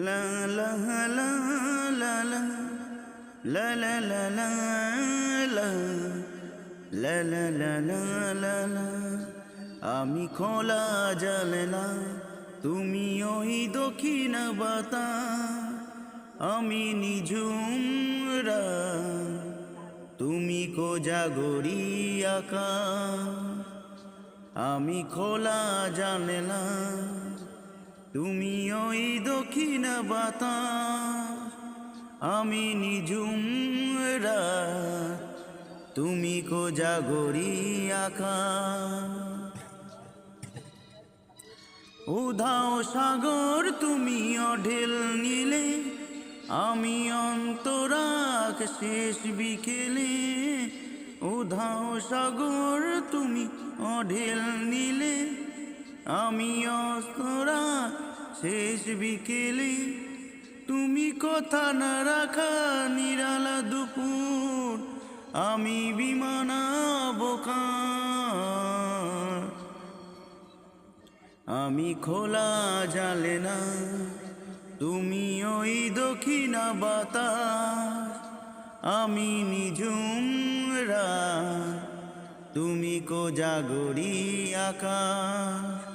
লা লা লা লা লা লা লা লা লা লা লা লা লা লা লা লা। আমি খোলা জানলা, তুমি ওই দক্ষিণ বাতাস, আমি নিঝুম রাত, তুমি কোজাগরী আকাশ। আমি খোলা জানলা, তুমি ওই দক্ষিণ বাতাস, আমি নিঝুম রাত, তুমি কোজাগরী আকাশ। উধাও সাগর তুমি অঢেল নীলে, আমি অন্তরাক শেষ বিকেলে। উধাও সাগর তুমি অঢেল নীলে, আমি অন্তরাক শেষ বিকেলে। তুমি কথা না রাখা নিরালা দুপুর, আমি বিমানা বোকা। আমি খোলা জানলা, তুমি ওই দক্ষিণ বাতাস, আমি নিঝুম রাত, তুমি কোজাগরী আকাশ।